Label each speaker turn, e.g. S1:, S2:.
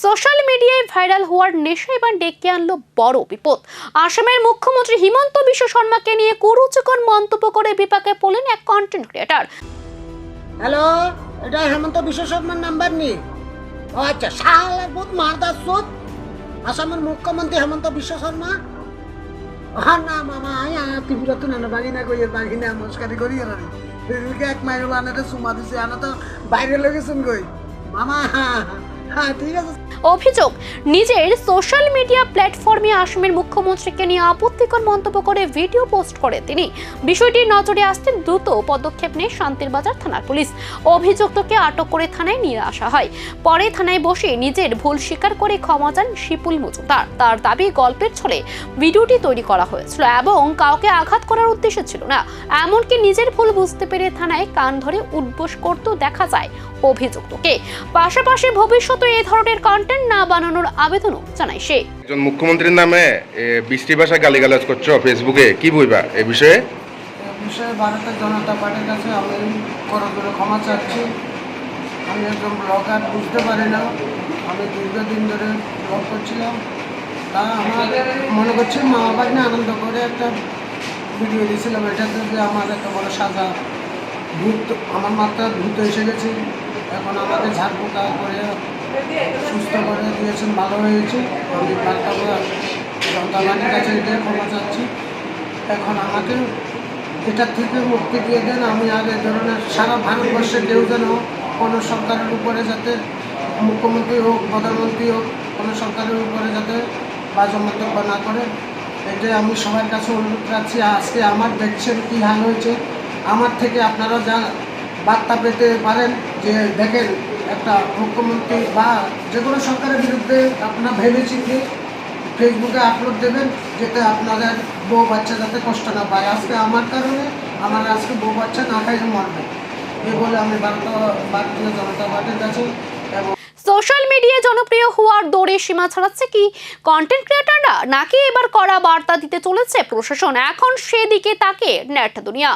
S1: Social মিডিয়ায় viral হওয়ার নেশা এবার ডেকে আনলো বড় বিপদ। আসামের মুখ্যমন্ত্রী হিমন্ত বিশ্ব শর্মাকে নিয়ে কুরুচিকর মন্তব্য করে বিপাকে পড়লেন এক কন্টেন্ট ক্রিয়েটর।
S2: হ্যালো, এটা হেমন্ত বিশ্ব শর্মার নাম্বার নি? ও আচ্ছা, শালা বহুত মারদার সুদ। আসামের মুখ্যমন্ত্রী হেমন্ত বিশ্ব শর্মা। হ্যাঁ না মামা, ত্রিপুরা তো না বাগিনা কই বাগিনা নমস্কারি করি আর এক মাইল বানাতে সুমা দিছে আনা তো বাইরে লেগেছেন কই মামা। হ্যাঁ ঠিক আছে।
S1: অভিযোগ, নিজের সোশ্যাল মিডিয়া প্ল্যাটফর্মে আসামের মুখ্যমন্ত্রীকে নিয়ে আপত্তিকর মন্তব্য করে ভিডিও পোস্ট করে তিনি। বিষয়টি নজরে আসতে দ্রুত পদক্ষেপ নেয় শান্তিরবাজার থানার পুলিশ। অভিযুক্তকে আটক করে থানায় নিয়ে আসা হয়। পরে থানায় বসে নিজের ভুল স্বীকার করে ক্ষমা চান শিপুল মজুমদার। তার দাবি, গল্পের ছলে ভিডিওটি তৈরি করা হয়েছিল এবং কাউকে আঘাত করার উদ্দেশ্য ছিল না। এমনকি নিজের ভুল বুঝতে পেরে থানায় কান ধরে উঠবোস করতেও দেখা যায় অভিযুক্তকে। পাশাপাশি ভবিষ্যতে এই ধরনের কন্টেন্ট না বানানোর আবেদনও জানায় সে।
S3: একজন মুখ্যমন্ত্রীর নামে বৃষ্টি ভাষা গালিগালাজ করছো ফেসবুকে, কি বইবা এই বিষয়ে?
S2: ভারতের জনতা পার্টির কাছে আমি করজোরে ক্ষমা চাচ্ছি। আমি একজন ব্লগার, বুঝতে পারি না। আমি দীর্ঘদিন ধরে ব্লগ করছিলাম। তা আমার মনে করছি মা বাবার নিয়ে আনন্দ করে একটা ভিডিও দিয়েছিলাম। এটাতে যে আমার একটা বড় সাজা, ভূত, আমার মাত্রা ভূত এসে গেছে। এখন আমাকে ঝাড়ফুঁকা করে সুস্থ করে দিয়েছেন, ভালো হয়েছে। আমি জনতা পার্টির কাছে এটা ক্ষমা চাচ্ছি। এখন আমাকে এটার থেকে মুক্তি দিয়ে দেন। আমি আর এই ধরনের সারা ভারতবর্ষে কেউ যেন কোনো সরকারের উপরে যাতে, মুখ্যমন্ত্রী হোক, প্রধানমন্ত্রী হোক, কোনো সরকারের উপরে যাতে বাজে মন্তব্য না করে, এটাই আমি সবার কাছে অনুরোধ রাখছি। আজকে আমার দেখছেন কী হাল হয়েছে, আমার থেকে আপনারা যা বার্তা পেতে পারেন যে দেখেন একটা মুখ্যমন্ত্রী বা যে কোনো সরকারের বিরুদ্ধে আপনারা ভেবেচিন্তে ফেসবুকে আপলোড দেবেন, যাতে আপনাদের বউ বাচ্চা যাতে কষ্ট না পায়। আজকে আমার কারণে আমার আজকে বউ বাচ্চা না খাইয়ে মরবে, এই বলে আমি ভারতীয় জনতা পার্টির কাছে। এবং
S1: সোশ্যাল মিডিয়ায় জনপ্রিয় হওয়ার দৌড়ে সীমা ছাড়াচ্ছে কি কন্টেন্ট ক্রিয়েটররা, নাকি এবার কড়া বার্তা দিতে চলেছে প্রশাসন? এখন সেদিকে তাকে নেট দুনিয়া।